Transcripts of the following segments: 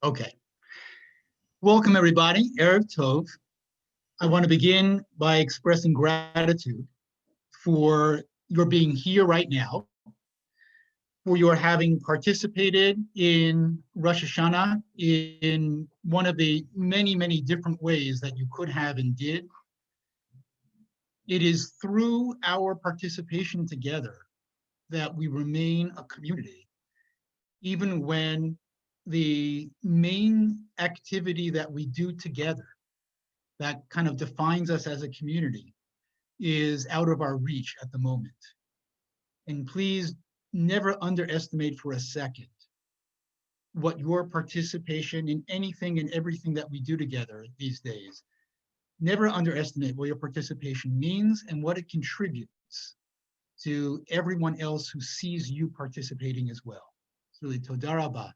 Okay. Welcome, everybody. Erev Tov. I want to begin by expressing gratitude for your being here right now, for your having participated in Rosh Hashanah in one of the many, many different ways that you could have and did. It is through our participation together that we remain a community, even when the main activity that we do together that kind of defines us as a community is out of our reach at the moment. And please never underestimate for a second what your participation in anything and everything that we do together these days. Never underestimate what your participation means and what it contributes to everyone else who sees you participating as well. It's really toda rabah.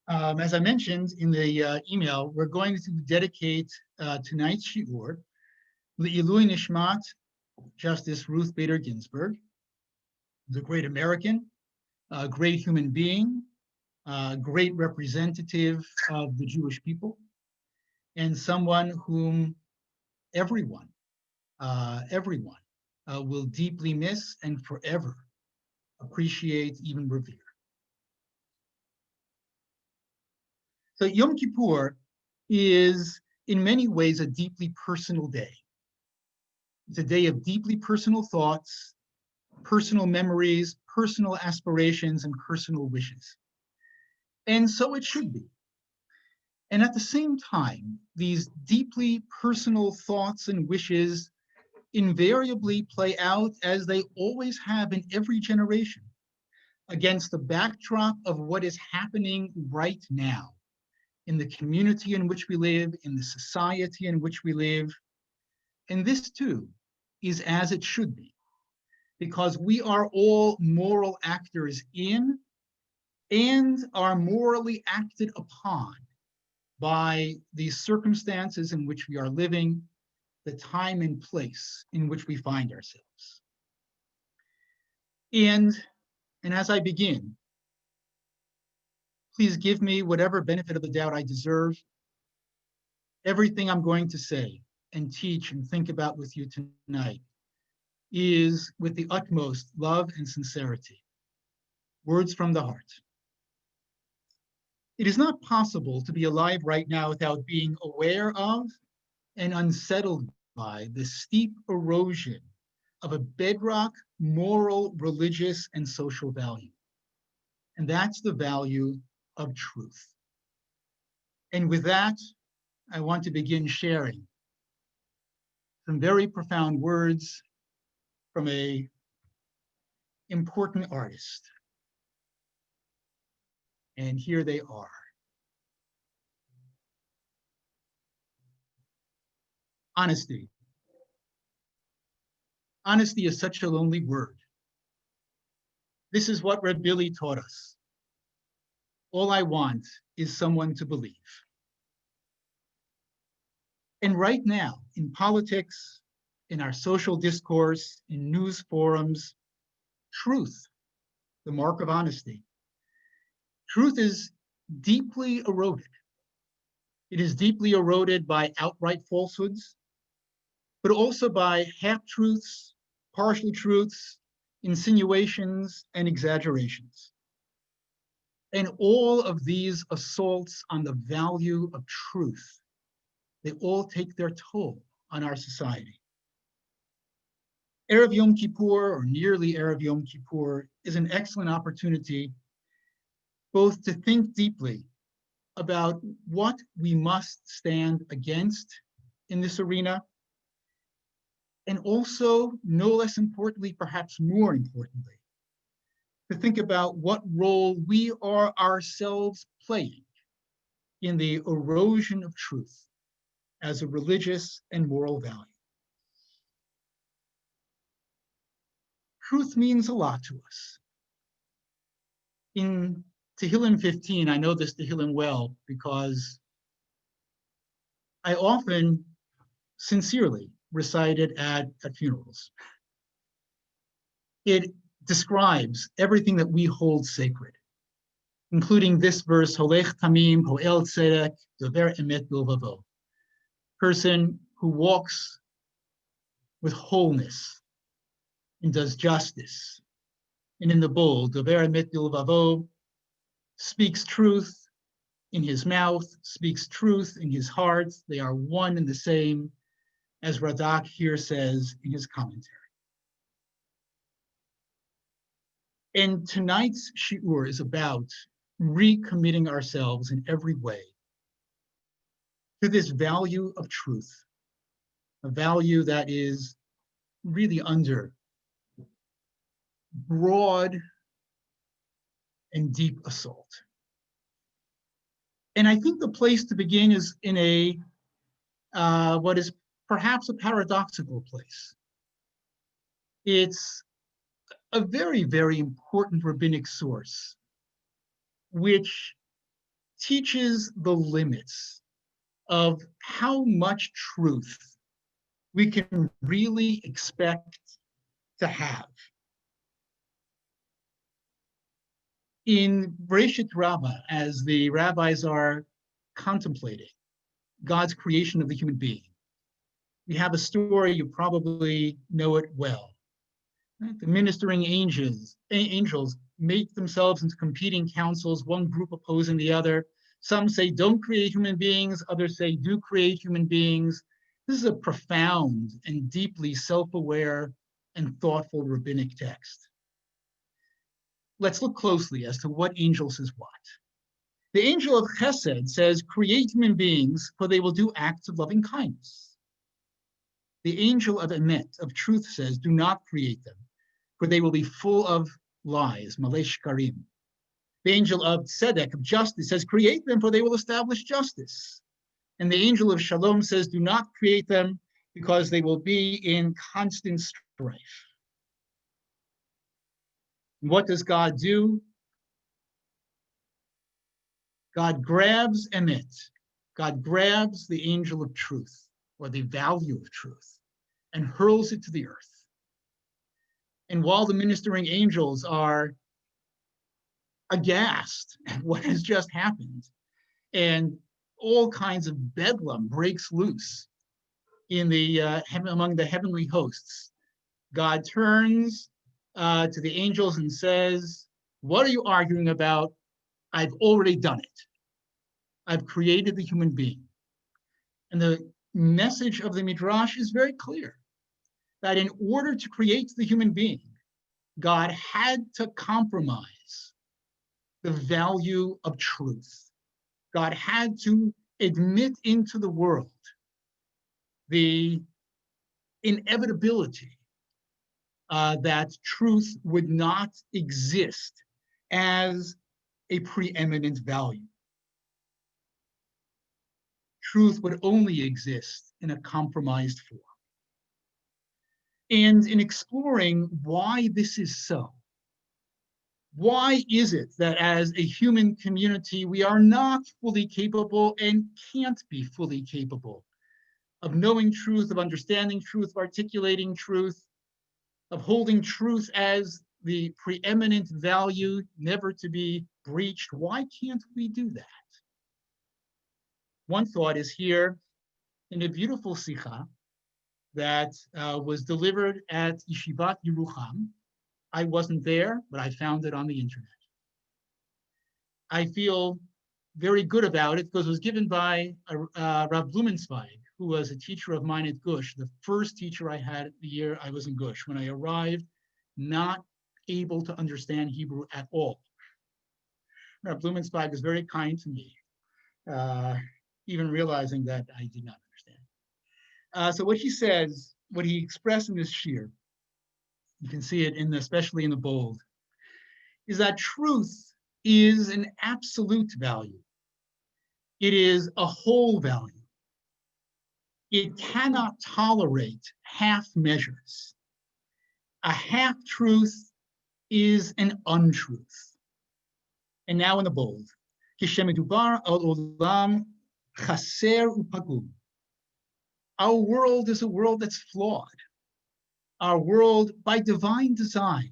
As I mentioned in the email, we're going to dedicate tonight's shiur Le'ilui Nishmat Justice Ruth Bader Ginsburg, the great American, a great human being, a great representative of the Jewish people, and someone whom everyone will deeply miss and forever appreciate, even revere. So Yom Kippur is in many ways a deeply personal day. It's a day of deeply personal thoughts, personal memories, personal aspirations, and personal wishes. And so it should be. And at the same time, these deeply personal thoughts and wishes invariably play out as they always have in every generation, against the backdrop of what is happening right now in the community in which we live, in the society in which we live. And this too is as it should be, because we are all moral actors in and are morally acted upon by the circumstances in which we are living, the time and place in which we find ourselves. And as I begin, please give me whatever benefit of the doubt I deserve. Everything I'm going to say and teach and think about with you tonight is with the utmost love and sincerity. Words from the heart. It is not possible to be alive right now without being aware of and unsettled by the steep erosion of a bedrock moral, religious, and social value. And that's the value of truth. And with that, I want to begin sharing some very profound words from an important artist. And here they are. Honesty. Honesty is such a lonely word. This is what Reb Billy taught us. All I want is someone to believe. And right now, in politics, in our social discourse, in news forums, truth, the mark of honesty, truth is deeply eroded. It is deeply eroded by outright falsehoods, but also by half-truths, partial truths, insinuations, and exaggerations. And all of these assaults on the value of truth, they all take their toll on our society. Erev Yom Kippur, or nearly Erev Yom Kippur, is an excellent opportunity both to think deeply about what we must stand against in this arena, and also, no less importantly, perhaps more importantly, to think about what role we are ourselves playing in the erosion of truth as a religious and moral value. Truth means a lot to us. In Tehillim 15, I know this Tehillim well because I often sincerely recite it at funerals. It describes everything that we hold sacred. including this verse, Holech Tamim, Poel Tzedek, Dover Emet Bilvavo. Person who walks with wholeness and does justice. And in the bold, Dover Emet Bilvavo, speaks truth in his mouth, speaks truth in his heart. They are one and the same, as Radak here says in his commentary. And tonight's shiur is about recommitting ourselves in every way to this value of truth, a value that is really under broad and deep assault. And I think the place to begin is in a what is perhaps a paradoxical place. It's a very, very important rabbinic source, which teaches the limits of how much truth we can really expect to have. In Bereshit Rabbah, as the rabbis are contemplating God's creation of the human being, we have a story, you probably know it well. Right? The ministering angels make themselves into competing councils, one group opposing the other. Some say don't create human beings, others say do create human beings. This is a profound and deeply self-aware and thoughtful rabbinic text. Let's look closely as to what angel says what. The angel of Chesed says, create human beings, for they will do acts of loving kindness. The angel of Emet, of truth, says, do not create them, for they will be full of lies, malei shkarim. The angel of Tzedek, of justice, says, create them, for they will establish justice. And the angel of Shalom says, do not create them, because they will be in constant strife. What does God do? God grabs Emet. God grabs the angel of truth, or the value of truth, and hurls it to the earth. And while the ministering angels are aghast at what has just happened, and all kinds of bedlam breaks loose in the among the heavenly hosts, God turns to the angels and says, what are you arguing about? I've already done it. I've created the human being. And the message of the Midrash is very clear, that in order to create the human being, God had to compromise the value of truth. God had to admit into the world the inevitability that truth would not exist as a preeminent value. Truth would only exist in a compromised form. And in exploring why this is so, why is it that as a human community, we are not fully capable and can't be fully capable of knowing truth, of understanding truth, of articulating truth, of holding truth as the preeminent value, never to be breached? Why can't we do that? One thought is here in a beautiful sikha that was delivered at Yeshivat Yerucham. I wasn't there, but I found it on the internet. I feel very good about it because it was given by Rav Blumenzweig, who was a teacher of mine at Gush, the first teacher I had the year I was in Gush, when I arrived, not able to understand Hebrew at all. Rav Blumenzweig was very kind to me, even realizing that I did not understand. So what he says, what he expressed in this shir, you can see it especially in the bold, is that truth is an absolute value. It is a whole value. It cannot tolerate half measures. A half truth is an untruth. And now in the bold, כשמדובר על עולם חסר ופגום. Our world is a world that's flawed. Our world, by divine design,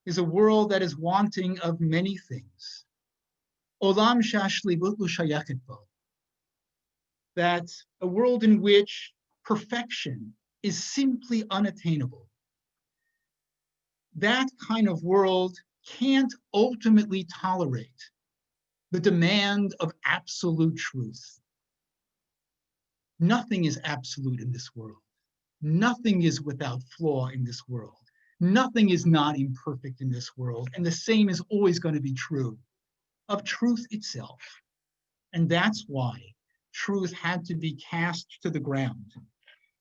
is a world that is wanting of many things. Olam shashliut lo shayachet bo. That a world in which perfection is simply unattainable. That kind of world can't ultimately tolerate the demand of absolute truth. Nothing is absolute in this world. Nothing is without flaw in this world. Nothing is not imperfect in this world. And the same is always going to be true of truth itself. And that's why truth had to be cast to the ground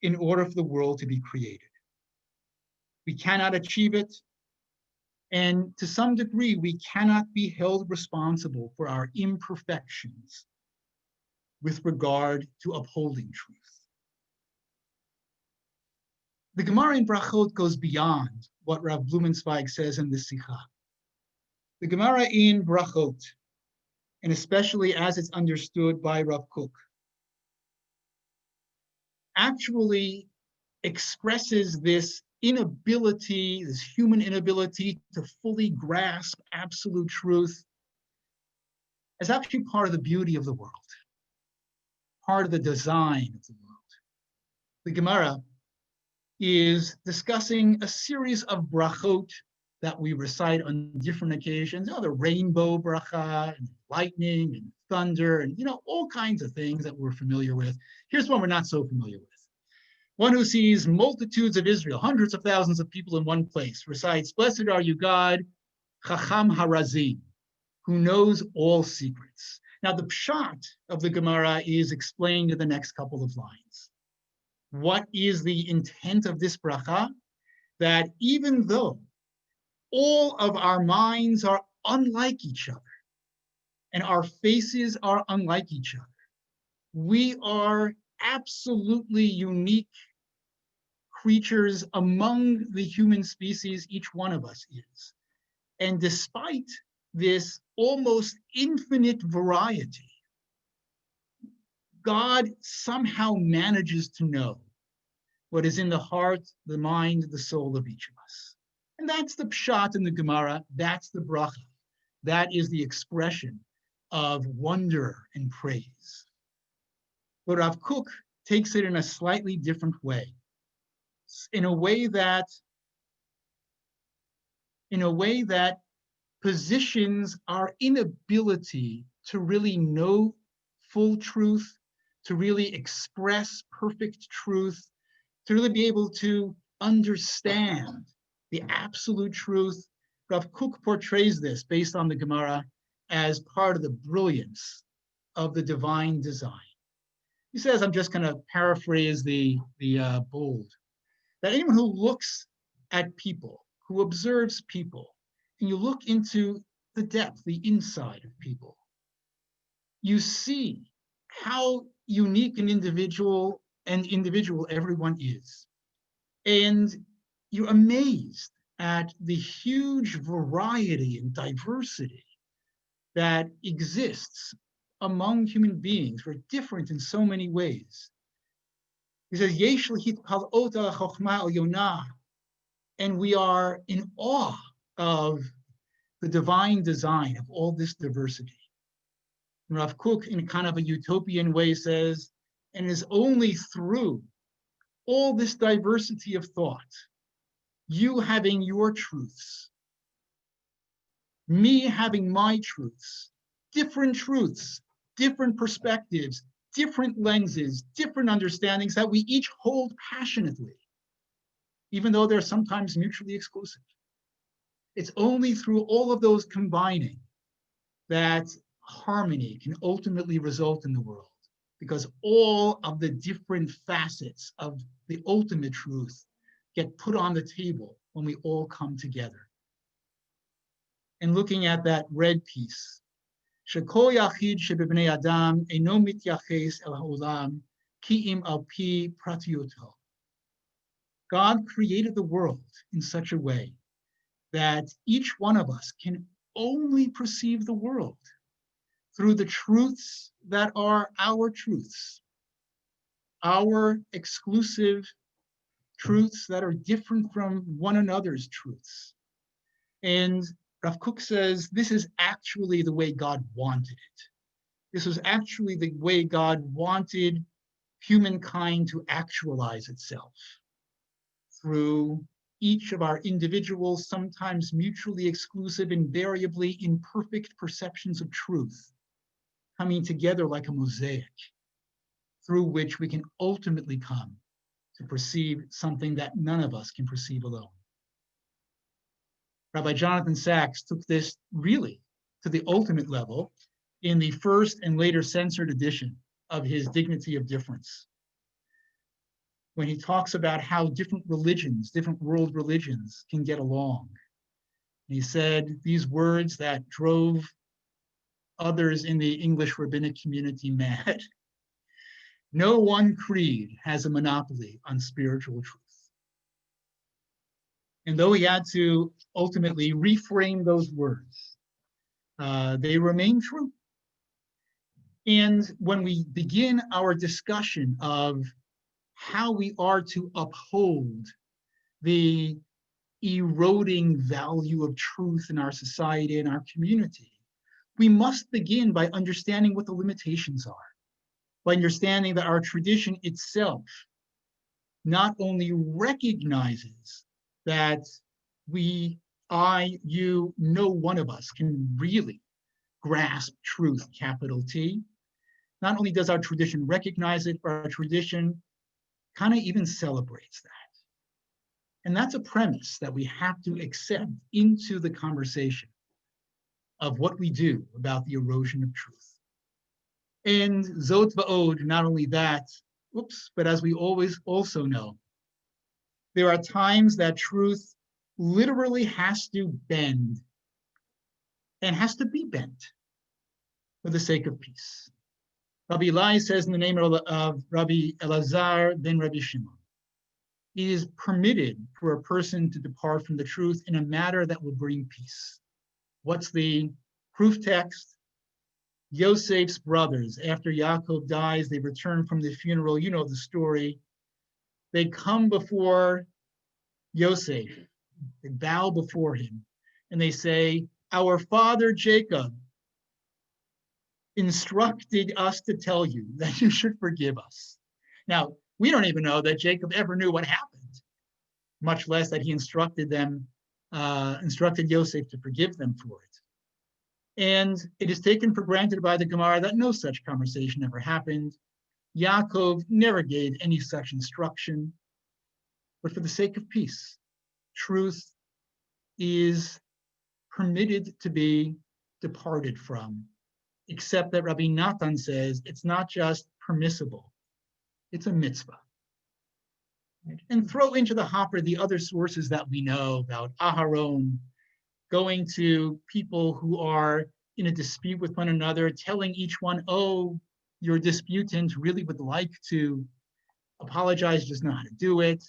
in order for the world to be created. We cannot achieve it. And to some degree, we cannot be held responsible for our imperfections with regard to upholding truth. The Gemara in Brachot goes beyond what Rav Blumenzweig says in the Sikha. The Gemara in Brachot, and especially as it's understood by Rav Kook, actually expresses this inability, this human inability to fully grasp absolute truth as actually part of the beauty of the world, part of the design of the world. The Gemara is discussing a series of brachot that we recite on different occasions, the rainbow bracha, and lightning, and thunder, and all kinds of things that we're familiar with. Here's one we're not so familiar with. One who sees multitudes of Israel, hundreds of thousands of people in one place, recites, "Blessed are you, God, Chacham Harazim, who knows all secrets." Now, the pshat of the Gemara is explained in the next couple of lines. What is the intent of this bracha? That even though all of our minds are unlike each other and our faces are unlike each other, we are absolutely unique creatures among the human species, each one of us is. And despite this almost infinite variety, God somehow manages to know what is in the heart, the mind, the soul of each of us. And that's the pshat in the Gemara, that's the bracha. That is the expression of wonder and praise. But Rav Kook takes it in a slightly different way, in a way that positions our inability to really know full truth, to really express perfect truth, to really be able to understand the absolute truth. Rav Kook portrays this based on the Gemara as part of the brilliance of the divine design. He says, I'm just going to paraphrase the bold, that anyone who looks at people, who observes people, and you look into the depth, the inside of people, you see how unique and individual everyone is. And you're amazed at the huge variety and diversity that exists among human beings. We're different in so many ways. He says, and we are in awe of the divine design of all this diversity. And Rav Kook, in kind of a utopian way, says, and it is only through all this diversity of thought, you having your truths, me having my truths, different perspectives, different lenses, different understandings that we each hold passionately, even though they're sometimes mutually exclusive. It's only through all of those combining that harmony can ultimately result in the world, because all of the different facets of the ultimate truth get put on the table when we all come together. And looking at that red piece, Shekol Yachid Shebibnei Adam Eino Mityaches El Ha'olam Ki Im Al Pi Pratiyuto. God created the world in such a way that each one of us can only perceive the world through the truths that are our truths, our exclusive truths that are different from one another's truths. And Rav Kook says this is actually the way God wanted it. This was actually the way God wanted humankind to actualize itself through each of our individual, sometimes mutually exclusive, invariably imperfect perceptions of truth coming together like a mosaic through which we can ultimately come to perceive something that none of us can perceive alone. Rabbi Jonathan Sacks took this really to the ultimate level in the first and later censored edition of his Dignity of Difference, when he talks about how different religions, different world religions can get along. He said these words that drove others in the English rabbinic community mad. No one creed has a monopoly on spiritual truth. And though he had to ultimately reframe those words, they remain true. And when we begin our discussion of how we are to uphold the eroding value of truth in our society and our community, we must begin by understanding what the limitations are, by understanding that our tradition itself not only recognizes that we, I, you, no one of us can really grasp truth, capital T. Not only does our tradition recognize it, but our tradition kind of even celebrates that. And that's a premise that we have to accept into the conversation of what we do about the erosion of truth. And Zot Va'od, not only that, but as we always also know, there are times that truth literally has to bend and has to be bent for the sake of peace. Rabbi Eli says in the name of Rabbi Elazar ben Rabbi Shimon, it is permitted for a person to depart from the truth in a matter that will bring peace. What's the proof text? Yosef's brothers, after Yaakov dies, they return from the funeral. You know the story. They come before Yosef, they bow before him, and they say, our father Jacob instructed us to tell you that you should forgive us. Now, we don't even know that Jacob ever knew what happened, much less that he instructed Yosef to forgive them for it. And it is taken for granted by the Gemara that no such conversation ever happened. Yaakov never gave any such instruction. But for the sake of peace, truth is permitted to be departed from, except that Rabbi Natan says it's not just permissible, it's a mitzvah. And throw into the hopper the other sources that we know about Aharon, going to people who are in a dispute with one another, telling each one, oh, your disputant really would like to apologize, does not know how to do it.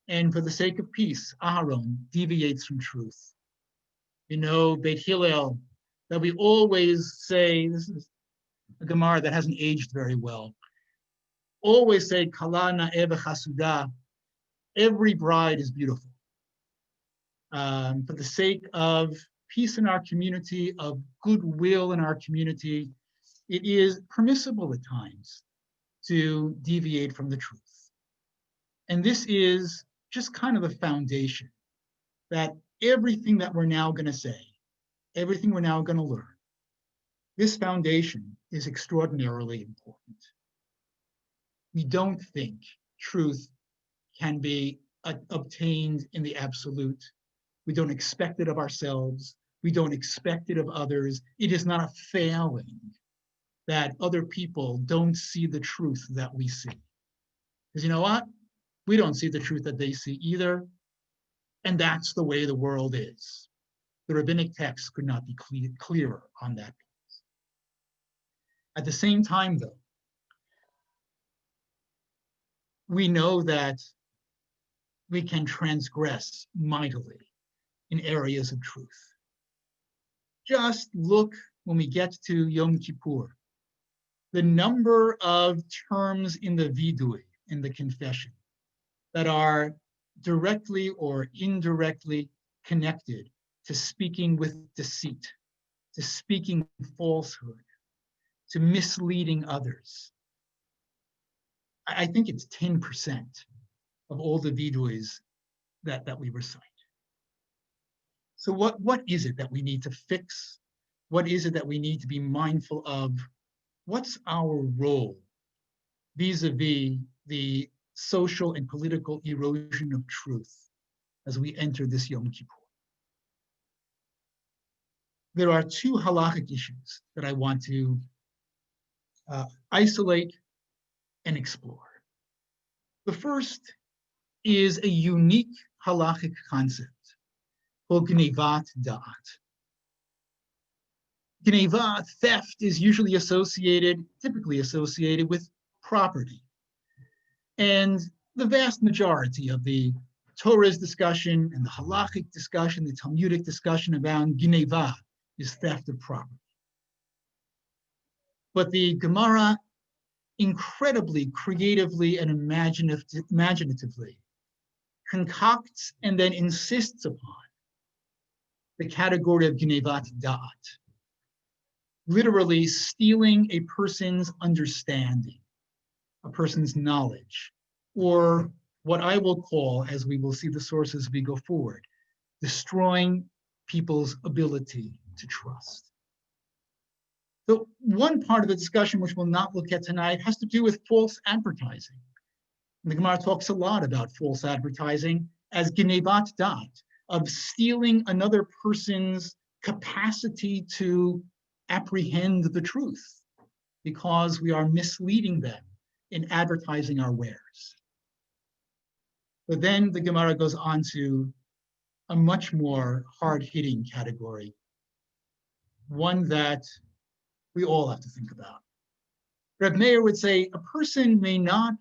And for the sake of peace, Aharon deviates from truth. You know, Beit Hillel, that we always say, this is a Gemara that hasn't aged very well, always say, Kala na'eh v'chasuda, every bride is beautiful. For the sake of peace in our community, of goodwill in our community, it is permissible at times to deviate from the truth. And this is just kind of the foundation that everything that we're now going to say, everything we're now going to learn, this foundation is extraordinarily important. We don't think truth can be obtained in the absolute. We don't expect it of ourselves. We don't expect it of others. It is not a failing that other people don't see the truth that we see. Because you know what? We don't see the truth that they see either. And that's the way the world is. The rabbinic text could not be clearer on that point. At the same time, though, we know that we can transgress mightily in areas of truth. Just look when we get to Yom Kippur, the number of terms in the vidui, in the confession, that are directly or indirectly connected to speaking with deceit, to speaking falsehood, to misleading others. I think it's 10% of all the vidois that we recite. So what is it that we need to fix? What is it that we need to be mindful of? What's our role vis-a-vis the social and political erosion of truth as we enter this Yom Kippur? There are two halachic issues that I want to isolate and explore. The first is a unique halachic concept called gnevat da'at. Gneva, theft, is usually typically associated with property. And the vast majority of the Torah's discussion and the halachic discussion, the Talmudic discussion about gneva is theft of property. But the Gemara incredibly creatively and imaginatively concocts and then insists upon the category of gnevat da'at, literally stealing a person's understanding, a person's knowledge, or what I will call, as we will see the sources as we go forward, destroying people's ability to trust. So one part of the discussion, which we'll not look at tonight, has to do with false advertising. And the Gemara talks a lot about false advertising as gnevat da'at, of stealing another person's capacity to apprehend the truth because we are misleading them in advertising our wares. But then the Gemara goes on to a much more hard-hitting category, one that we all have to think about. Reb Meir would say a person may not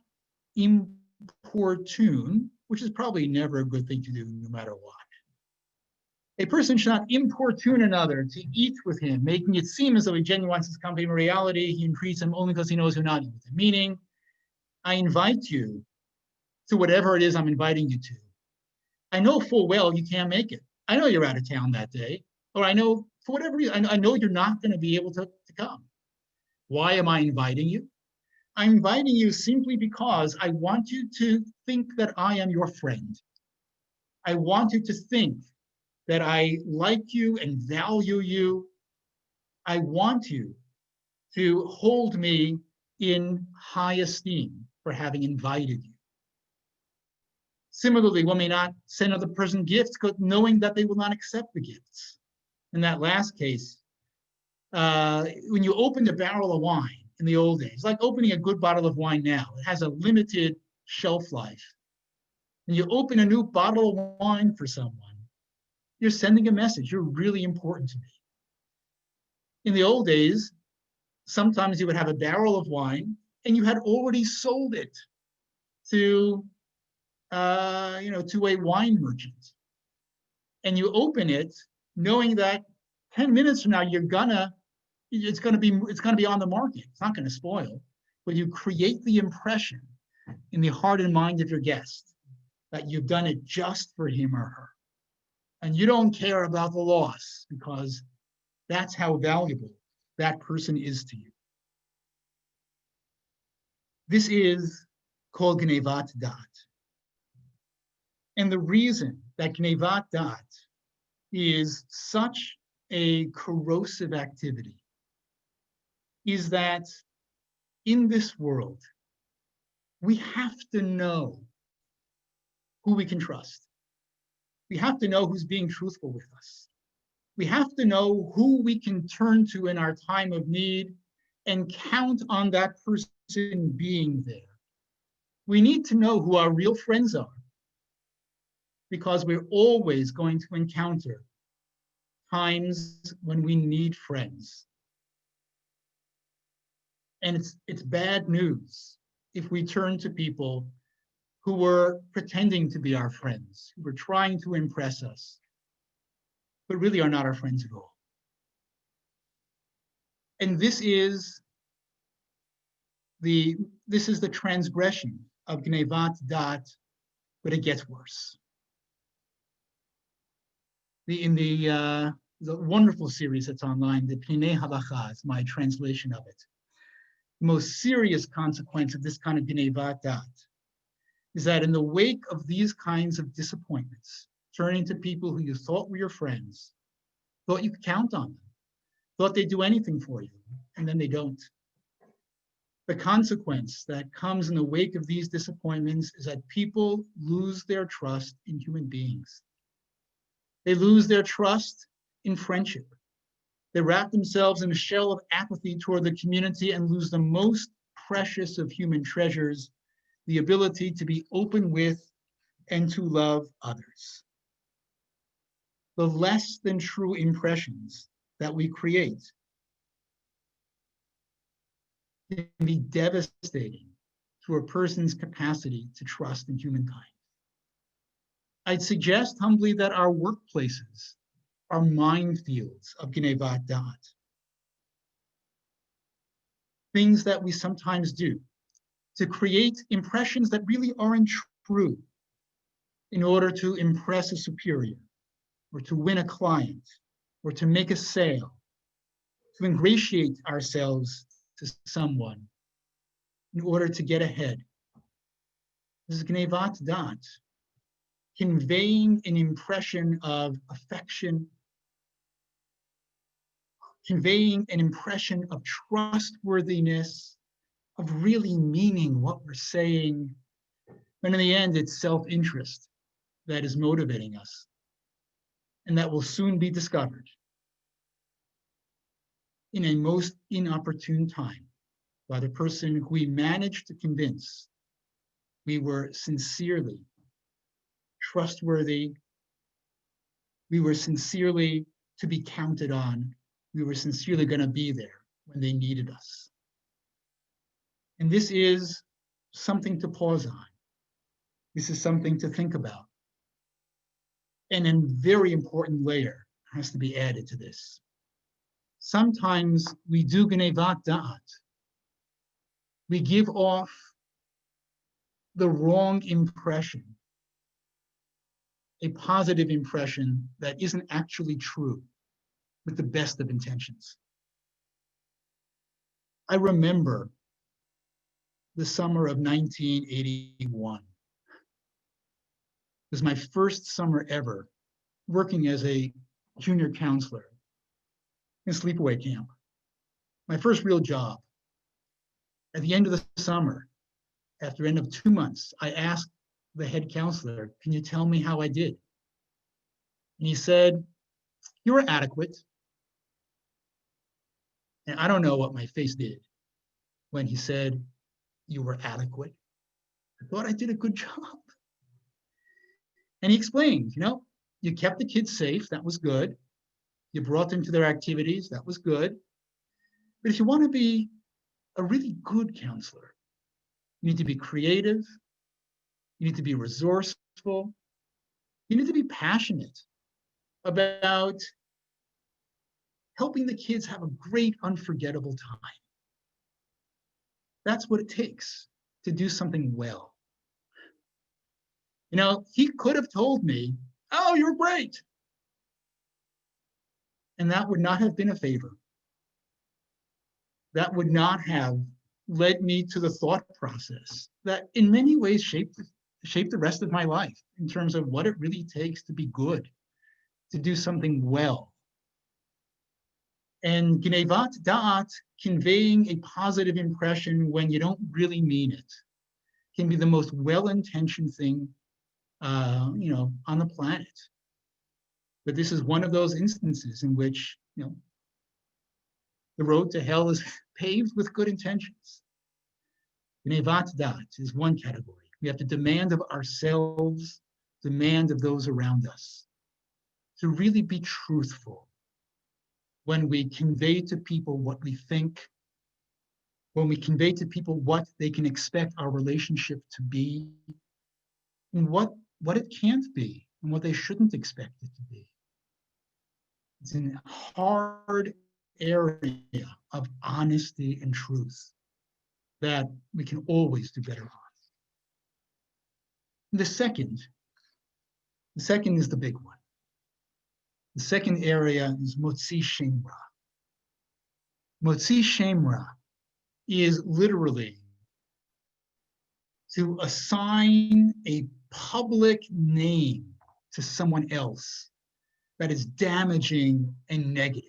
importune, which is probably never a good thing to do no matter what. A person should not importune another to eat with him, making it seem as though he genuinely wants his company. In reality, he entreats him only because he knows he'll not eat with him. Meaning, I invite you to whatever it is I'm inviting you to. I know full well you can't make it. I know you're out of town that day, or I know for whatever reason, I know you're not going to be able to come. Why am I inviting you? I'm inviting you simply because I want you to think that I am your friend. I want you to think that I like you and value you. I want you to hold me in high esteem for having invited you. Similarly, one may not send another person gifts knowing that they will not accept the gifts. In that last case, when you opened a barrel of wine in the old days, like opening a good bottle of wine now, it has a limited shelf life. When you open a new bottle of wine for someone, you're sending a message. You're really important to me. In the old days, sometimes you would have a barrel of wine and you had already sold it to a wine merchant. And you open it knowing that 10 minutes from now, it's gonna be on the market. It's not gonna spoil, but you create the impression in the heart and mind of your guest that you've done it just for him or her. And you don't care about the loss because that's how valuable that person is to you. This is called gnevat da'at. And the reason that gnevat da'at is such a corrosive activity is that in this world, we have to know who we can trust. We have to know who's being truthful with us. We have to know who we can turn to in our time of need and count on that person being there. We need to know who our real friends are because we're always going to encounter times when we need friends. And it's bad news if we turn to people who were pretending to be our friends, who were trying to impress us, but really are not our friends at all. And this is the transgression of gnevat da'at, but it gets worse. The wonderful series that's online, the Pnei Halacha is my translation of it. The most serious consequence of this kind of Gnevat Dat is that in the wake of these kinds of disappointments, turning to people who you thought were your friends, thought you could count on them, thought they'd do anything for you, and then they don't. The consequence that comes in the wake of these disappointments is that people lose their trust in human beings. They lose their trust in friendship. They wrap themselves in a shell of apathy toward the community and lose the most precious of human treasures, the ability to be open with and to love others. The less than true impressions that we create can be devastating to a person's capacity to trust in humankind. I'd suggest humbly that our workplaces are minefields of Gnevat Dat. Things that we sometimes do to create impressions that really aren't true in order to impress a superior, or to win a client, or to make a sale, to ingratiate ourselves to someone in order to get ahead. This is Gnevat Dat, conveying an impression of affection, conveying an impression of trustworthiness, of really meaning what we're saying, when in the end it's self-interest that is motivating us, and that will soon be discovered in a most inopportune time by the person who we managed to convince we were sincerely trustworthy, we were sincerely to be counted on, we were sincerely going to be there when they needed us. And this is something to pause on. This is something to think about. And a very important layer has to be added to this. Sometimes we do Gnevat Dat. We give off the wrong impression, a positive impression that isn't actually true, with the best of intentions. I remember the summer of 1981. It was my first summer ever working as a junior counselor in sleepaway camp. My first real job. At the end of the summer, after the end of 2 months, I asked the head counselor, "Can you tell me how I did?" And he said, "You were adequate." And I don't know what my face did when he said, "You were adequate." I thought I did a good job. And he explained, you kept the kids safe, that was good. You brought them to their activities, that was good. But if you want to be a really good counselor, you need to be creative, you need to be resourceful, you need to be passionate about helping the kids have a great, unforgettable time. That's what it takes to do something well. He could have told me, "Oh, you're great." And that would not have been a favor. That would not have led me to the thought process that in many ways shaped the rest of my life in terms of what it really takes to be good, to do something well. And Gnevat Dat, conveying a positive impression when you don't really mean it, can be the most well-intentioned thing on the planet. But this is one of those instances in which, the road to hell is paved with good intentions. Gnevat Dat is one category. We have to demand of ourselves, demand of those around us, to really be truthful when we convey to people what we think, when we convey to people what they can expect our relationship to be, and what it can't be, and what they shouldn't expect it to be. It's a hard area of honesty and truth that we can always do better on. The second is the big one. The second area is Motzi Shemra. Motzi Shemra is literally to assign a public name to someone else that is damaging and negative.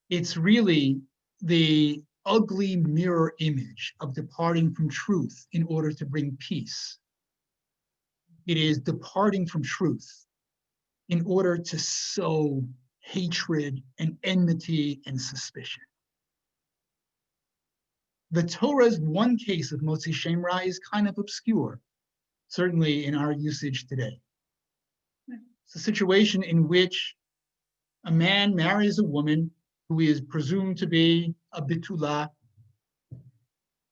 It's really the ugly mirror image of departing from truth in order to bring peace. It is departing from truth in order to sow hatred and enmity and suspicion. The Torah's one case of Motzi Shemra is kind of obscure, certainly in our usage today. It's a situation in which a man marries a woman who is presumed to be a Bitulah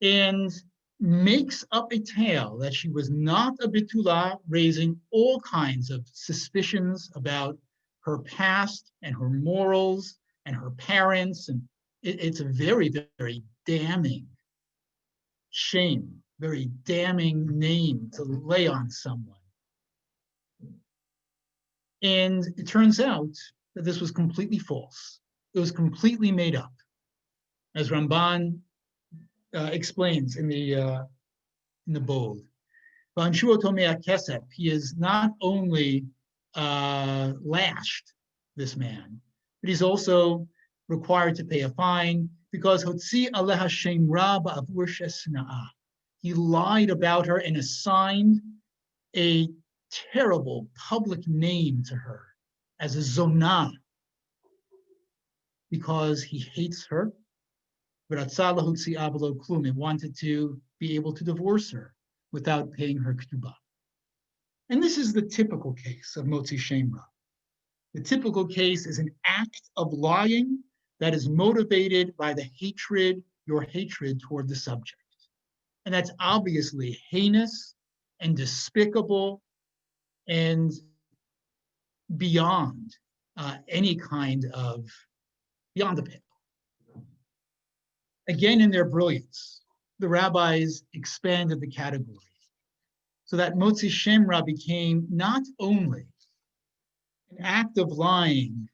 and makes up a tale that she was not a Bitulah, raising all kinds of suspicions about her past and her morals and her parents. And it's a very, very damning shame, very damning name to lay on someone. And it turns out that this was completely false. It was completely made up. As Ramban explains in the bold. He is not only lashed, this man, but he's also required to pay a fine because he lied about her and assigned a terrible public name to her as a zonah because he hates her. And wanted to be able to divorce her without paying her ketubah. And this is the typical case of Motzi Shemra. The typical case is an act of lying that is motivated by the hatred, your hatred toward the subject. And that's obviously heinous and despicable and beyond any kind of, beyond the pale. Again, in their brilliance, the rabbis expanded the category so that Motzi Shemra became not only an act of lying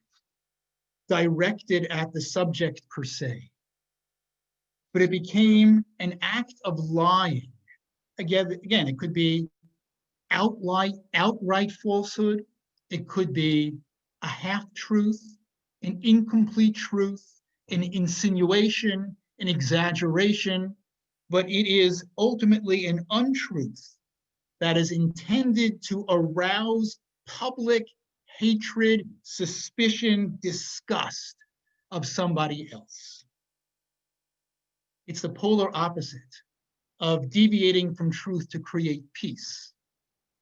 directed at the subject per se, but it became an act of lying. Again, it could be outright falsehood. It could be a half-truth, an incomplete truth, an insinuation, an exaggeration, but it is ultimately an untruth that is intended to arouse public hatred, suspicion, disgust of somebody else. It's the polar opposite of deviating from truth to create peace.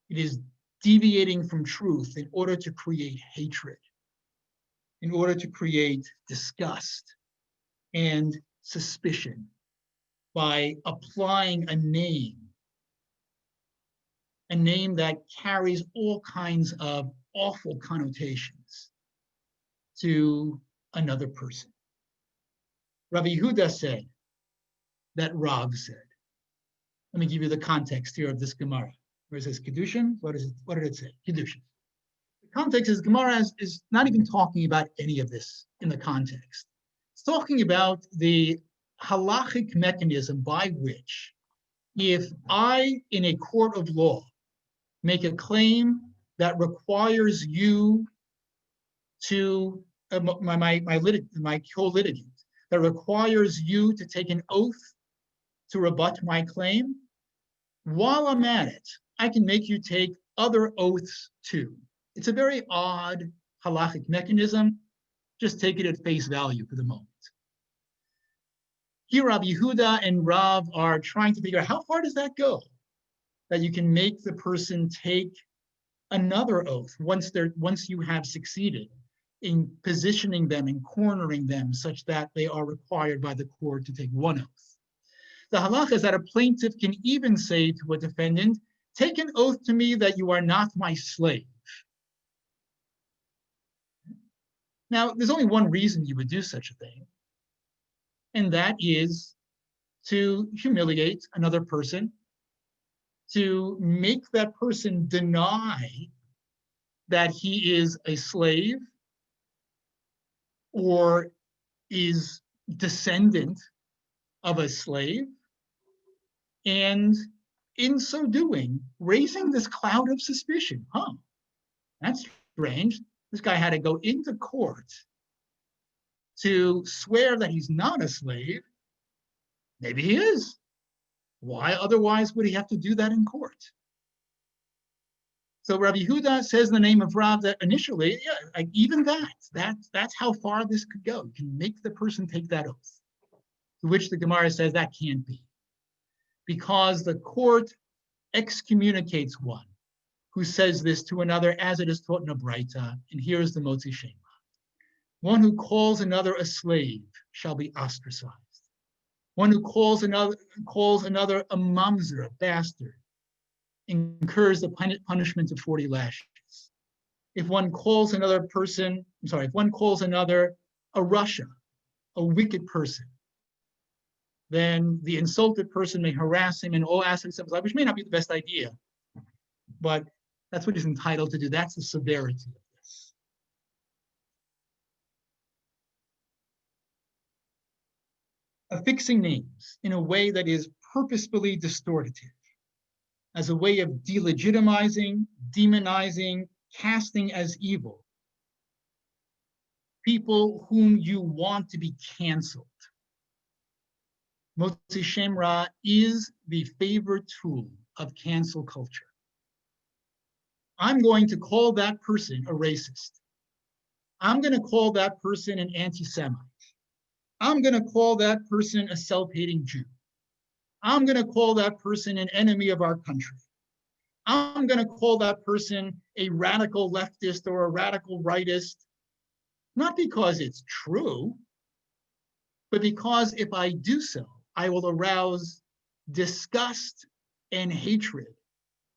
It is deviating from truth in order to create hatred, in order to create disgust and suspicion by applying a name that carries all kinds of awful connotations to another person. Rabbi Yehuda said that Rav said. Let me give you the context here of this Gemara. Where it says Kiddushin, what did it say? Kiddushin. The context is Gemara is not even talking about any of this in the context. It's talking about the halachic mechanism by which if I, in a court of law, make a claim that requires you to, my co-litigant, that requires you to take an oath to rebut my claim, while I'm at it, I can make you take other oaths too. It's a very odd halachic mechanism. Just take it at face value for the moment. Here, Rabbi Yehuda and Rav are trying to figure out how far does that go? That you can make the person take another oath once you have succeeded in positioning them and cornering them such that they are required by the court to take one oath. The halacha is that a plaintiff can even say to a defendant, take an oath to me that you are not my slave. Now, there's only one reason you would do such a thing, and that is to humiliate another person, to make that person deny that he is a slave or is descendant of a slave, and in so doing, raising this cloud of suspicion. That's strange. This guy had to go into court to swear that he's not a slave. Maybe he is. Why otherwise would he have to do that in court? So Rabbi Yehuda says in the name of Rav that initially, even that's how far this could go. You can make the person take that oath, to which the Gemara says that can't be, because the court excommunicates one who says this to another, as it is taught in a Braita, and here is the Motzi Shema. One who calls another a slave shall be ostracized. One who calls another a mamzer, a bastard, incurs the punishment of 40 lashes. If one calls another a Rasha, a wicked person, then the insulted person may harass him in all aspects of his life, which may not be the best idea, but that's what he's entitled to do. That's the severity of this. Affixing names in a way that is purposefully distortive, as a way of delegitimizing, demonizing, casting as evil people whom you want to be canceled. Motzi Shem Ra is the favorite tool of cancel culture. I'm going to call that person a racist. I'm going to call that person an anti-Semite. I'm going to call that person a self-hating Jew. I'm going to call that person an enemy of our country. I'm going to call that person a radical leftist or a radical rightist, not because it's true, but because if I do so, I will arouse disgust and hatred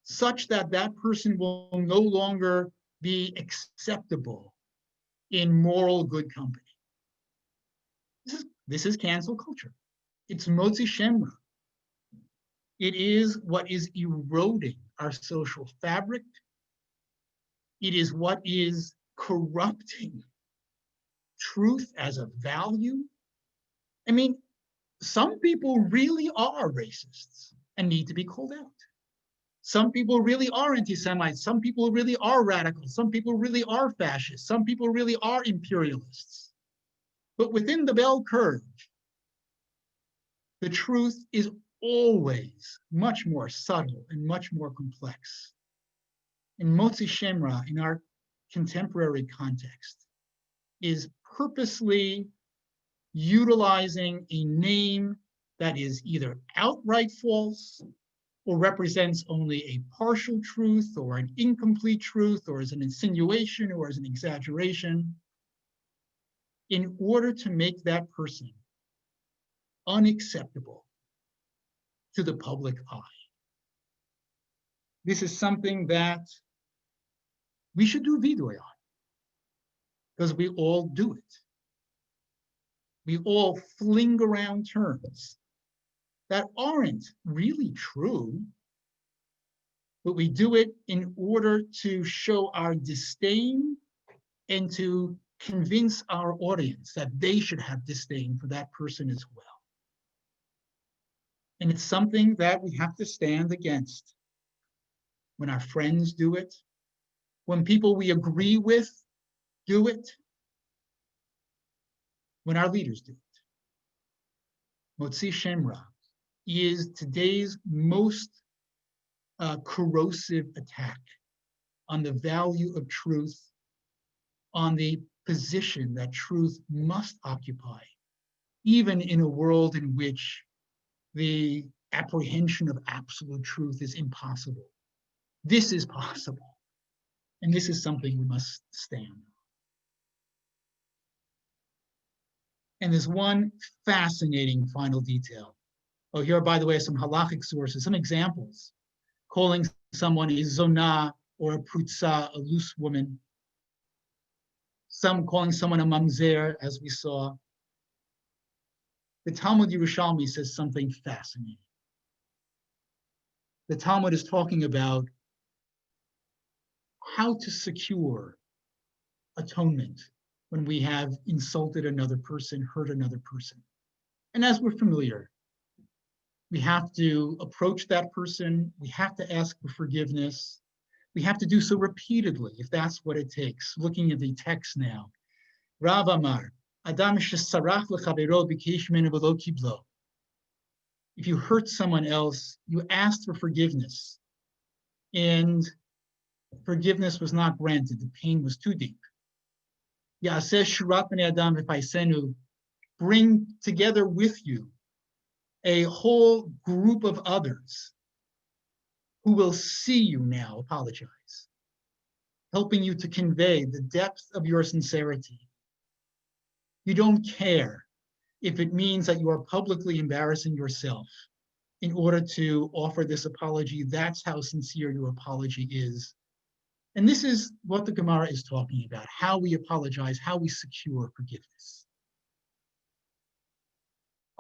such that that person will no longer be acceptable in moral good company. This is cancel culture. It's Motzi Shem Ra. It is what is eroding our social fabric. It is what is corrupting truth as a value. I mean, some people really are racists and need to be called out. Some people really are anti-Semites. Some people really are radicals. Some people really are fascists. Some people really are imperialists. But within the bell curve, the truth is always much more subtle and much more complex. And Motzi Shem Ra, in our contemporary context, is purposely utilizing a name that is either outright false or represents only a partial truth or an incomplete truth or as an insinuation or as an exaggeration, in order to make that person unacceptable to the public eye. This is something that we should do vidui on, because we all do it. We all fling around terms that aren't really true, but we do it in order to show our disdain and to convince our audience that they should have disdain for that person as well. And it's something that we have to stand against. When our friends do it, when people we agree with do it, when our leaders do it. Motzi Shem Ra is today's most corrosive attack on the value of truth, on the position that truth must occupy, even in a world in which the apprehension of absolute truth is impossible. This is possible, and this is something we must stand on. And there's one fascinating final detail. Oh, here, by the way, some halachic sources, some examples, calling someone a zonah or a prutza, a loose woman. Some calling someone a mamzer, as we saw. The Talmud Yerushalmi says something fascinating. The Talmud is talking about how to secure atonement when we have insulted another person, hurt another person. And as we're familiar, we have to approach that person. We have to ask for forgiveness. We have to do so repeatedly, if that's what it takes. Looking at the text now. Rav Amar, Adam shesarach lechavero bikesh mimenu v'lo kiblo. If you hurt someone else, you asked for forgiveness, and forgiveness was not granted. The pain was too deep. Ya'aseh shurat b'nei Adam v'faisenu, bring together with you a whole group of others who will see you now apologize, helping you to convey the depth of your sincerity. You don't care if it means that you are publicly embarrassing yourself in order to offer this apology. That's how sincere your apology is. And this is what the Gemara is talking about, how we apologize, how we secure forgiveness.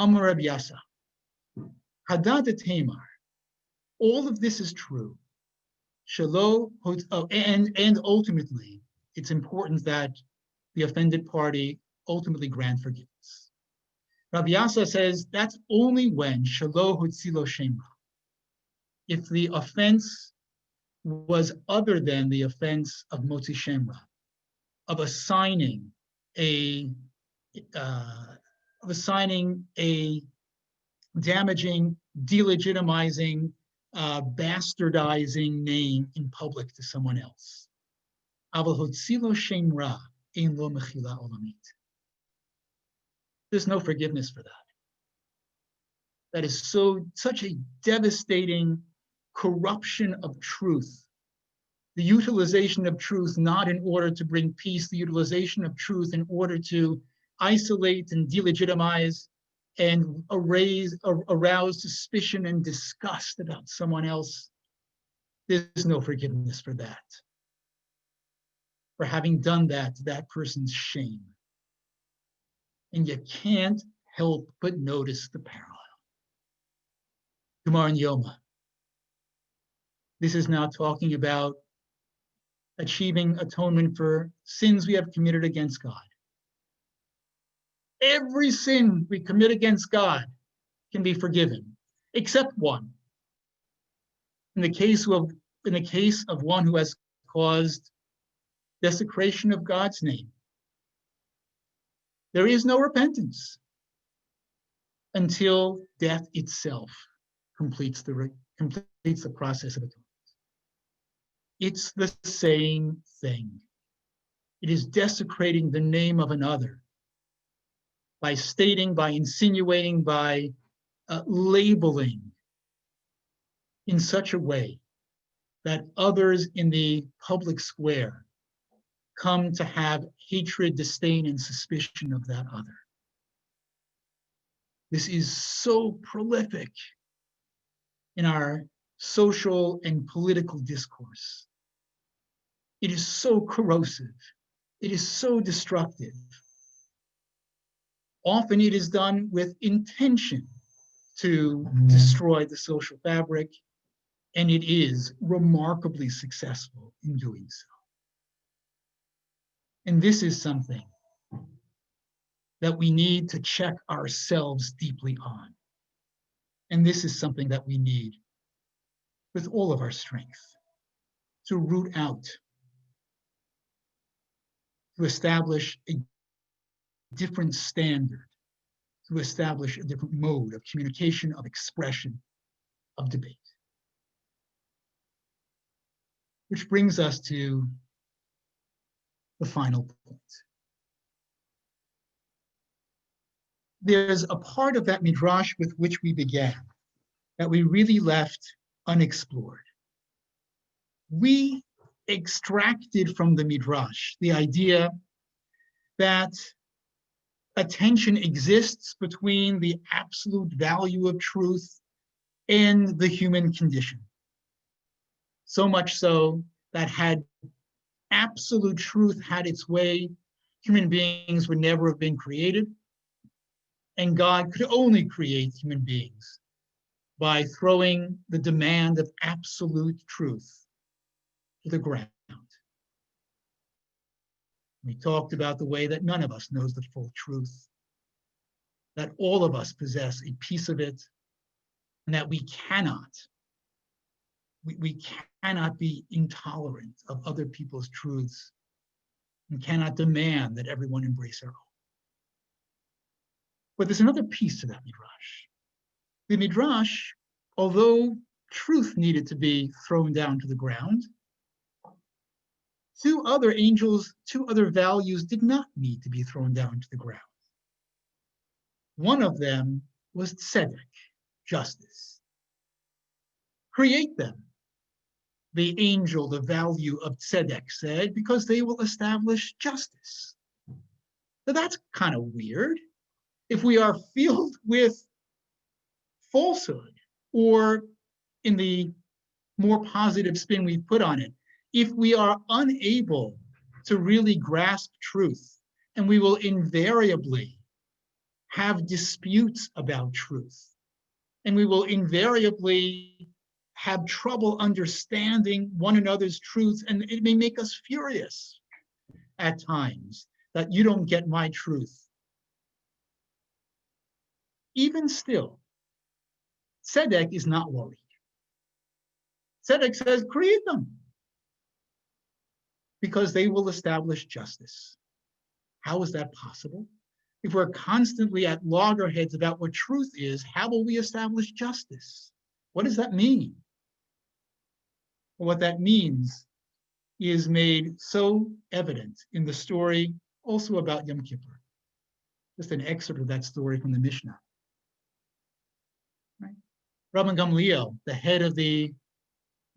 Amar Rabbi Yasa, Hadad Tamar, all of this is true. And ultimately, it's important that the offended party ultimately grant forgiveness. Rabbi Yasa says that's only when Shelo Hutzilo Shemra, if the offense was other than the offense of Motzi Shemra, of assigning a damaging, delegitimizing, bastardizing name in public to someone else. Aval Hutzilo Shemra ein lo mechila olamit. There's no forgiveness for that. That is such a devastating corruption of truth. The utilization of truth not in order to bring peace, the utilization of truth in order to isolate and delegitimize and arouse suspicion and disgust about someone else. There's no forgiveness for that. For having done that to that person's shame. And you can't help but notice the parallel. Gemara and Yoma. This is now talking about achieving atonement for sins we have committed against God. Every sin we commit against God can be forgiven, except one. In the case of one who has caused desecration of God's name, there is no repentance until death itself completes the process of atonement. It's the same thing. It is desecrating the name of another by stating, by insinuating, by labeling in such a way that others in the public square come to have hatred, disdain, and suspicion of that other. This is so prolific in our social and political discourse. It is so corrosive. It is so destructive. Often it is done with intention to destroy the social fabric, and it is remarkably successful in doing so. And this is something that we need to check ourselves deeply on. And this is something that we need with all of our strength to root out, to establish a different standard, to establish a different mode of communication, of expression, of debate. Which brings us to the final point. There's a part of that midrash with which we began that we really left unexplored. We extracted from the midrash the idea that a tension exists between the absolute value of truth and the human condition. So much so that had absolute truth had its way, human beings would never have been created, and God could only create human beings by throwing the demand of absolute truth to the ground. We talked about the way that none of us knows the full truth, that all of us possess a piece of it, and that we cannot be intolerant of other people's truths and cannot demand that everyone embrace our own. But there's another piece to that midrash. The midrash, although truth needed to be thrown down to the ground, two other values did not need to be thrown down to the ground. One of them was tzedek, justice. Create them, the angel, the value of tzedek said, because they will establish justice. So that's kind of weird. If we are filled with falsehood, or in the more positive spin we put on it, if we are unable to really grasp truth, and we will invariably have disputes about truth, and we will invariably have trouble understanding one another's truth, and it may make us furious at times that you don't get my truth. Even still, tzedek is not worried. Tzedek says, create them, because they will establish justice. How is that possible? If we're constantly at loggerheads about what truth is, how will we establish justice? What does that mean? Well, what that means is made so evident in the story also about Yom Kippur. Just an excerpt of that story from the Mishnah. Right? Rabban Gamliel, the head of the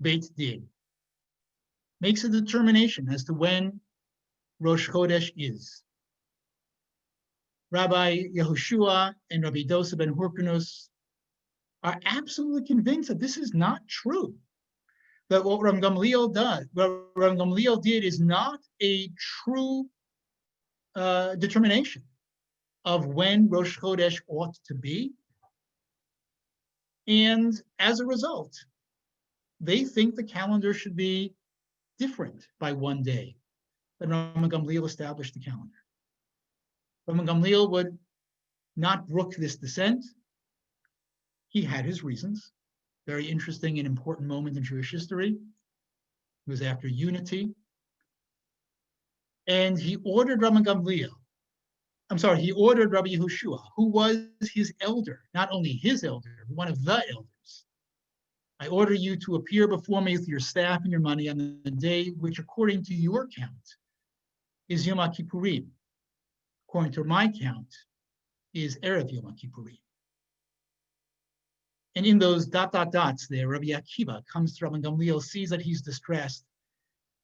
Beit Din, makes a determination as to when Rosh Chodesh is. Rabbi Yehoshua and Rabbi Dosa ben Hyrcanus are absolutely convinced that this is not true. That what Rabban Gamliel did is not a true determination of when Rosh Chodesh ought to be. And as a result, they think the calendar should be different by one day. But Rabban Gamliel established the calendar. Rabban Gamliel would not brook this dissent. He had his reasons. Very interesting and important moment in Jewish history. It was after unity. And he ordered Rabban Gamliel, he ordered Rabbi Yehoshua, who was his elder, not only his elder, but one of the elders. I order you to appear before me with your staff and your money on the day which, according to your count, is Yom Kippurim. According to my count, is Erev Yom Kippurim. And in those dots there, Rabbi Akiva comes to Rabban Gamliel, sees that he's distressed.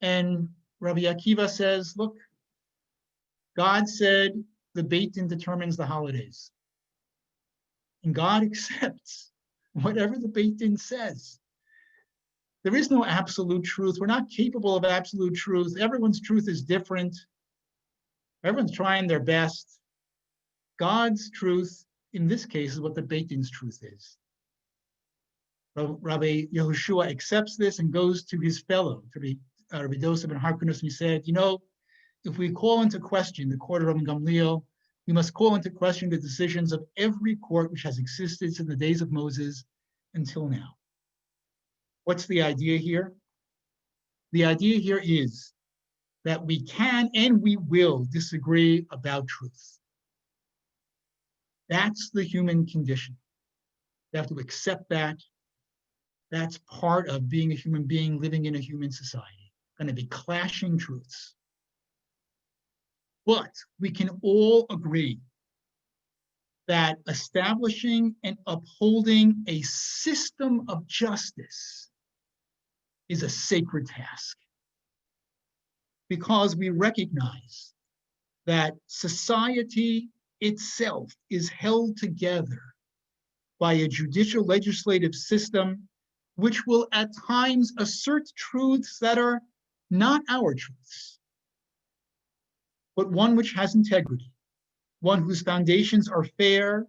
And Rabbi Akiva says, look, God said the Beit Din determines the holidays. And God accepts whatever the Beit Din says. There is no absolute truth. We're not capable of absolute truth. Everyone's truth is different. Everyone's trying their best. God's truth, in this case, is what the Beit Din's truth is. Rabbi Yehoshua accepts this and goes to his fellow, to Rabbi Dosa ben Hyrcanus, and he said, if we call into question the court of Rabban Gamliel, we must call into question the decisions of every court which has existed since the days of Moses until now. What's the idea here? The idea here is that we can and we will disagree about truth. That's the human condition. We have to accept that. That's part of being a human being living in a human society. Going to be clashing truths. But we can all agree that establishing and upholding a system of justice is a sacred task, because we recognize that society itself is held together by a judicial legislative system which will at times assert truths that are not our truths, but one which has integrity, one whose foundations are fair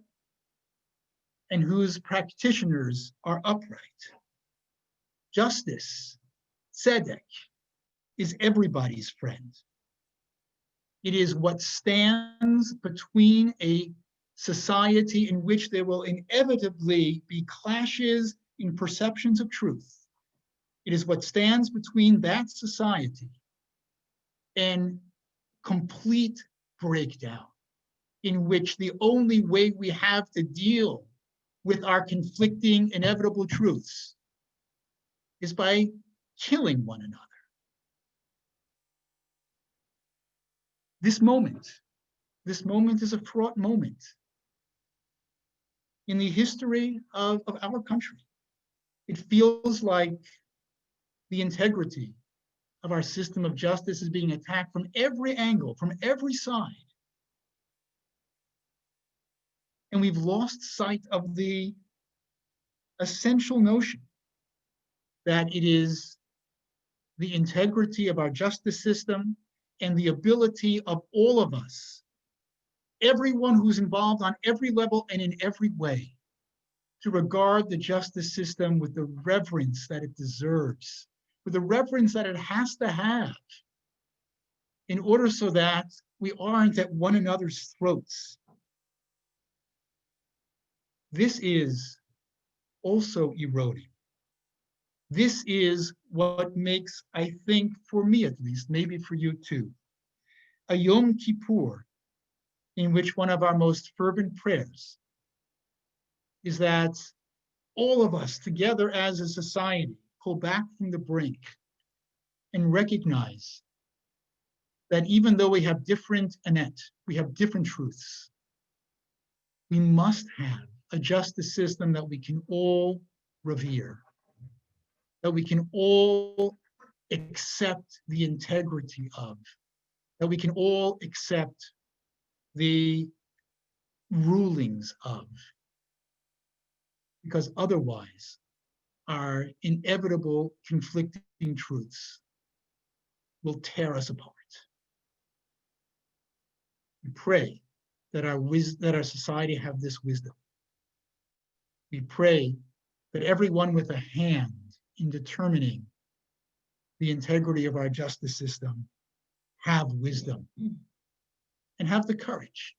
and whose practitioners are upright. Justice, tzedek, is everybody's friend. It is what stands between a society in which there will inevitably be clashes in perceptions of truth. It is what stands between that society and complete breakdown, in which the only way we have to deal with our conflicting inevitable truths is by killing one another. This moment is a fraught moment in the history of our country. It feels like the integrity of our system of justice is being attacked from every angle, from every side. And we've lost sight of the essential notion that it is the integrity of our justice system and the ability of all of us, everyone who's involved on every level and in every way, to regard the justice system with the reverence that it deserves, with the reverence that it has to have, in order so that we aren't at one another's throats. This is also eroding. This is what makes, I think, for me at least, maybe for you too, a Yom Kippur in which one of our most fervent prayers is that all of us together as a society pull back from the brink and recognize that even though we have different emet, we have different truths, we must have a justice system that we can all revere, that we can all accept the integrity of, that we can all accept the rulings of, because otherwise our inevitable conflicting truths will tear us apart. We pray that our society have this wisdom. We pray that everyone with a hand in determining the integrity of our justice system have wisdom and have the courage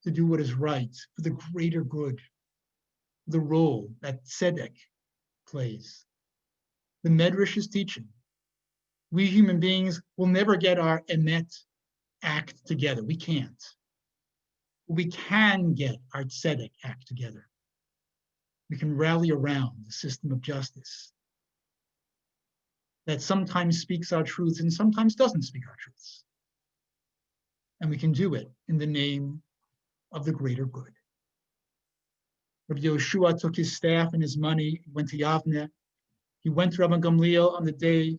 to do what is right for the greater good, the role that tzedek plays. The Medrash is teaching. We human beings will never get our emet act together. We can't. We can get our tzedek act together. We can rally around the system of justice that sometimes speaks our truths and sometimes doesn't speak our truths. And we can do it in the name of the greater good. Rabbi Yoshua took his staff and his money, went to Yavne. He went to Rabbi Gamliel on the day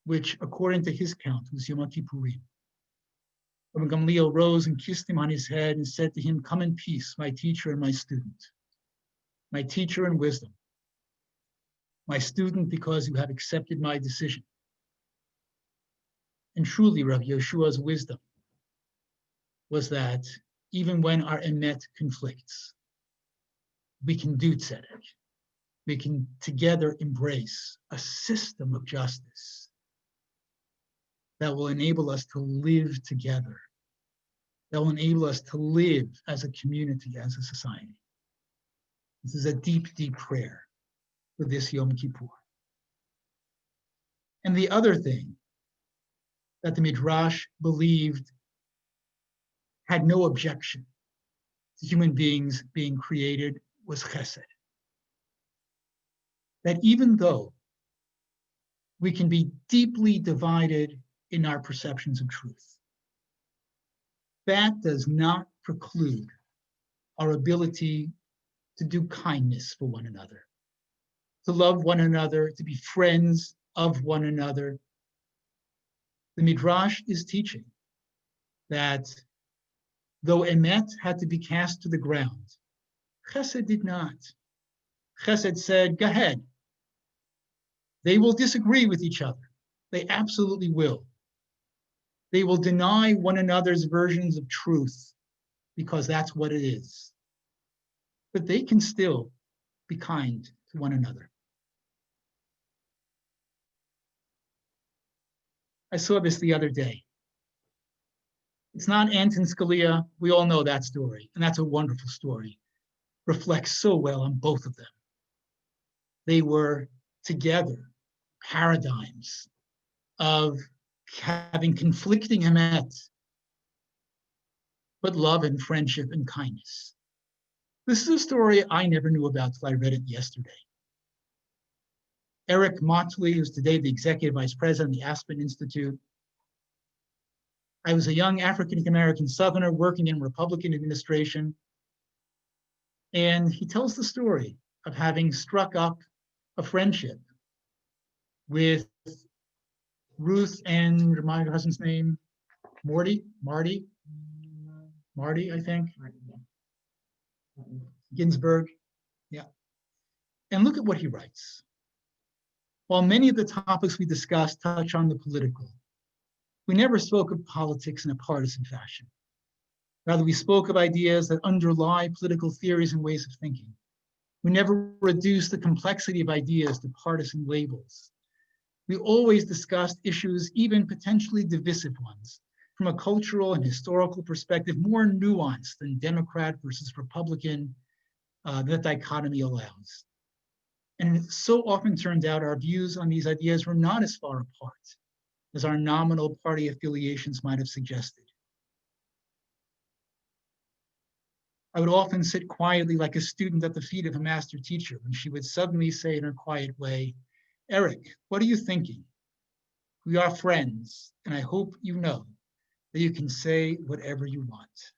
which, according to his count, was Yom Kippurim. Rabbi Gamliel rose and kissed him on his head and said to him, "Come in peace, my teacher and my student, my teacher in wisdom, my student because you have accepted my decision." And truly, Rabbi Yoshua's wisdom was that even when our emet conflicts, we can do tzedek. We can together embrace a system of justice that will enable us to live together, that will enable us to live as a community, as a society. This is a deep, deep prayer for this Yom Kippur. And the other thing that the Midrash believed had no objection to human beings being created was chesed. That even though we can be deeply divided in our perceptions of truth, that does not preclude our ability to do kindness for one another, to love one another, to be friends of one another. The Midrash is teaching that though emet had to be cast to the ground, chesed did not. Chesed said, go ahead. They will disagree with each other. They absolutely will. They will deny one another's versions of truth because that's what it is. But they can still be kind to one another. I saw this the other day. It's not Anton Scalia. We all know that story, and that's a wonderful story. Reflects so well on both of them. They were together paradigms of having conflicting emet, but love and friendship and kindness. This is a story I never knew about till I read it yesterday. Eric Motley, who's today the executive vice president of the Aspen Institute. I was a young African-American Southerner working in Republican administration. And he tells the story of having struck up a friendship with Ruth and, remind her husband's name, Marty, I think. Ginsburg, yeah. And look at what he writes. While many of the topics we discussed touch on the political, we never spoke of politics in a partisan fashion. Rather, we spoke of ideas that underlie political theories and ways of thinking. We never reduced the complexity of ideas to partisan labels. We always discussed issues, even potentially divisive ones, from a cultural and historical perspective, more nuanced than Democrat versus Republican, that dichotomy allows. And it so often turned out our views on these ideas were not as far apart as our nominal party affiliations might have suggested. I would often sit quietly like a student at the feet of a master teacher when she would suddenly say in her quiet way, "Eric, what are you thinking? We are friends, and I hope you know that you can say whatever you want."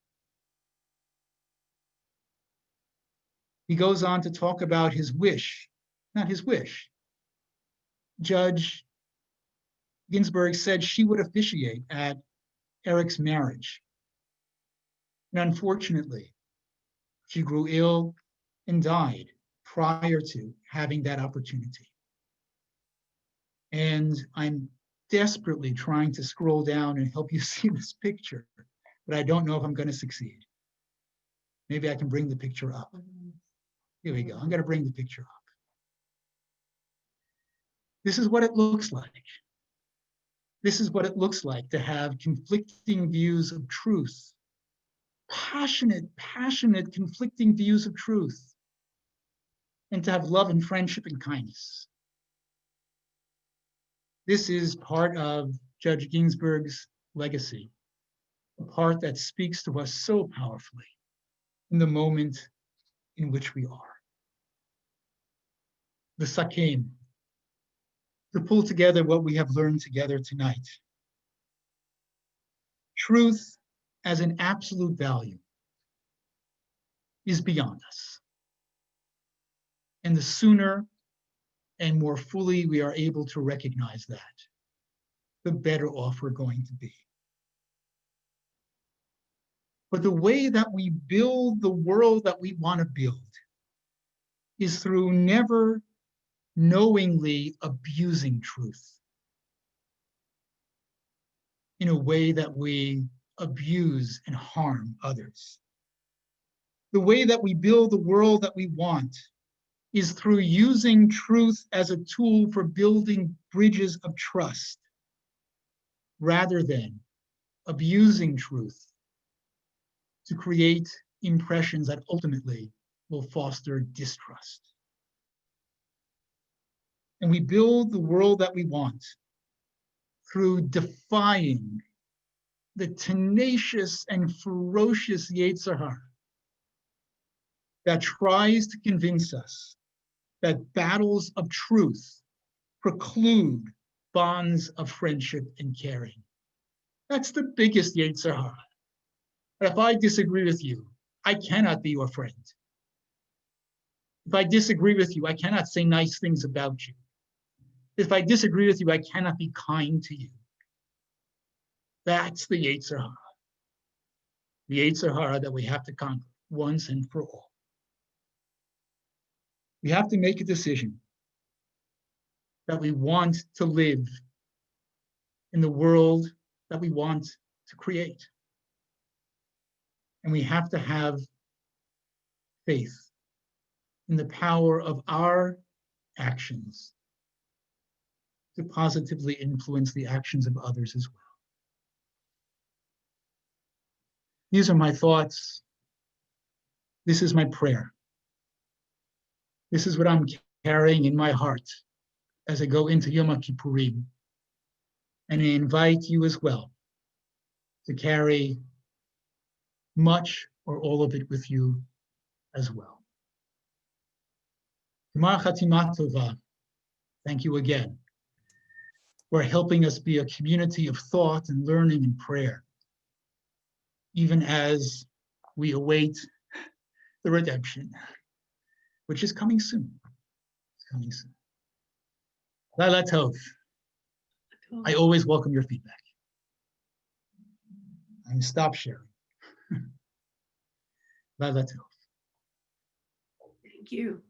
He goes on to talk about his wish, not his wish. Judge Ginsburg said she would officiate at Eric's marriage. And unfortunately, she grew ill and died prior to having that opportunity. And I'm desperately trying to scroll down and help you see this picture, but I don't know if I'm going to succeed. Maybe I can bring the picture up. Here we go. I'm going to bring the picture up. This is what it looks like. This is what it looks like to have conflicting views of truth. Passionate, conflicting views of truth. And to have love and friendship and kindness. This is part of Judge Ginsburg's legacy, a part that speaks to us so powerfully in the moment in which we are. The Sakim, to pull together what we have learned together tonight. Truth as an absolute value is beyond us. And the sooner and more fully we are able to recognize that, the better off we're going to be. But the way that we build the world that we want to build is through never knowingly abusing truth in a way that we abuse and harm others. The way that we build the world that we want is through using truth as a tool for building bridges of trust, rather than abusing truth to create impressions that ultimately will foster distrust. And we build the world that we want through defying the tenacious and ferocious Yetzer Hara that tries to convince us that battles of truth preclude bonds of friendship and caring. That's the biggest Yetzer Hara. If I disagree with you, I cannot be your friend. If I disagree with you, I cannot say nice things about you. If I disagree with you, I cannot be kind to you. That's the Yetzer Hara. The Yetzer Hara that we have to conquer once and for all. We have to make a decision that we want to live in the world that we want to create. And we have to have faith in the power of our actions to positively influence the actions of others as well. These are my thoughts. This is my prayer. This is what I'm carrying in my heart as I go into Yom Kippurim. And I invite you as well to carry much or all of it with you as well. Gemar Chatima Tova, thank you again for helping us be a community of thought and learning and prayer, even as we await the redemption, which is coming soon. It's coming soon. Laila Tov. I always welcome your feedback. And stop sharing. Laila Tov. Thank you.